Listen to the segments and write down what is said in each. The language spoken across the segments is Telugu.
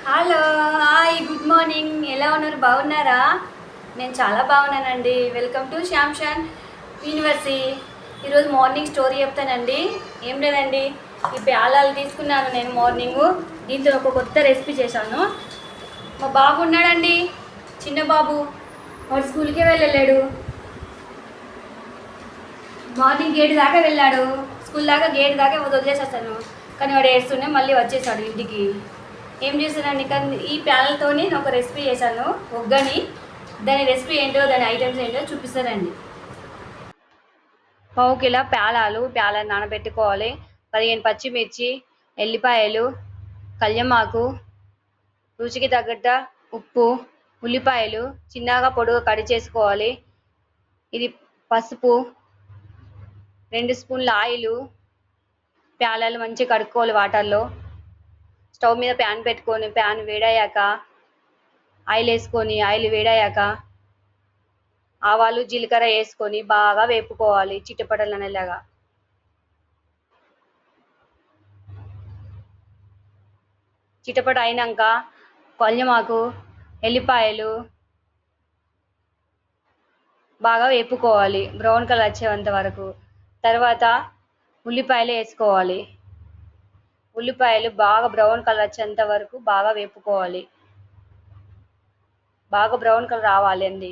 Hello, hi, good morning. ఎలా ఉన్నారు? బాగున్నారా? నేను చాలా బాగున్నానండి. వెల్కమ్ టు శ్యామ్షన్ యూనివర్సిటీ. ఈరోజు మార్నింగ్ స్టోరీ చెప్తానండి. ఏం లేదండి, ఈ ప్యాలాలు తీసుకున్నాను నేను మార్నింగు. దీంతో ఒక కొత్త రెసిపీ చేశాను. మా బాబు ఉన్నాడండి, చిన్న బాబు. వాడు స్కూల్కే వెళ్ళలేడు. మార్నింగ్ గేట్ దాకా వెళ్ళాడు. స్కూల్ దాకా గేట్ దాకా వదిలేసేస్తాను, కానీ వాడు ఏడుస్తూనే మళ్ళీ వచ్చేసాడు ఇంటికి. ఏం చేశానండి, కానీ ఈ ప్యాన్లతో నేను ఒక రెసిపీ చేశాను, ఒగ్గని. దాని రెసిపీ ఏంటో, దాని ఐటమ్స్ ఏంటో చూపిస్తానండి. పావు కిలో ప్యాలను నానబెట్టుకోవాలి. 15 పచ్చిమిర్చి, ఎల్లిపాయలు, కళ్యమాకు, రుచికి తగ్గట్ట ఉప్పు, ఉల్లిపాయలు చిన్నగా పొడుగు కడి చేసుకోవాలి. ఇది పసుపు, 2 స్పూన్ల ఆయిలు. ప్యాలాలు మంచిగా కడుక్కోవాలి వాటర్లో. స్టవ్ మీద ప్యాన్ పెట్టుకొని, ప్యాన్ వేడయ్యాక ఆయిల్ వేసుకొని, ఆయిల్ వేడయ్యాక ఆవాలు జీలకర్ర వేసుకొని బాగా వేపుకోవాలి చిటపటలనేలాగా. చిటపట అయినాక కళ్యమాకు, ఎల్లిపాయలు బాగా వేపుకోవాలి బ్రౌన్ కలర్ వచ్చేంత వరకు. తర్వాత ఉల్లిపాయలు వేసుకోవాలి. ఉల్లిపాయలు బాగా బ్రౌన్ కలర్ వచ్చేంత వరకు బాగా వేపుకోవాలి. బాగా బ్రౌన్ కలర్ రావాలి అండి.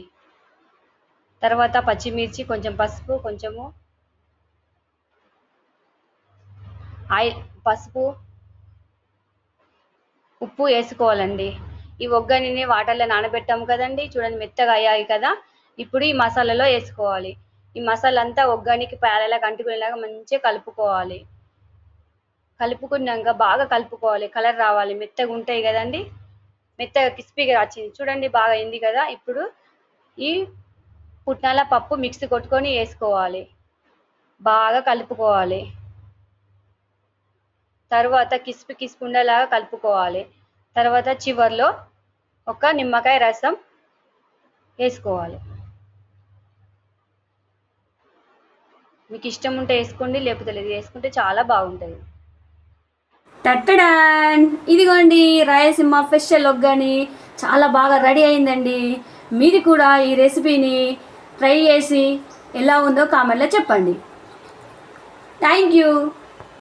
తర్వాత పచ్చిమిర్చి, కొంచెం పసుపు, కొంచెము ఆయిల్, పసుపు, ఉప్పు వేసుకోవాలండి. ఈ ఒగ్గనిని వాటర్లో నానబెట్టాము కదండి, చూడండి మెత్తగా అయ్యాయి కదా. ఇప్పుడు ఈ మసాలాలో వేసుకోవాలి. ఈ మసాలా అంతా ఒగ్గానికి ప్యాలలకు అంటుకునేలాగా మంచిగా కలుపుకోవాలి. కలుపుకున్నాక బాగా కలుపుకోవాలి. కలర్ రావాలి, మెత్తగా ఉంటాయి కదండి, మెత్తగా క్రిస్పీగా వచ్చింది చూడండి, బాగా అయింది కదా. ఇప్పుడు ఈ పుట్నాల పప్పు మిక్సీ కొట్టుకొని వేసుకోవాలి. బాగా కలుపుకోవాలి. తర్వాత కిస్పి ఉండేలాగా కలుపుకోవాలి. తర్వాత చివర్లో ఒక నిమ్మకాయ రసం వేసుకోవాలి. మీకు ఇష్టం ఉంటే వేసుకోండి, లేకపోతే లేదు. వేసుకుంటే చాలా బాగుంటుంది. టట్టడాన్, ఇదిగోండి రాయలసీమ స్పెషల్ ఒగ్గని చాలా బాగా రెడీ అయిందండి. మీరు కూడా ఈ రెసిపీని ట్రై చేసి ఎలా ఉందో కామెంట్లో చెప్పండి. Thank you.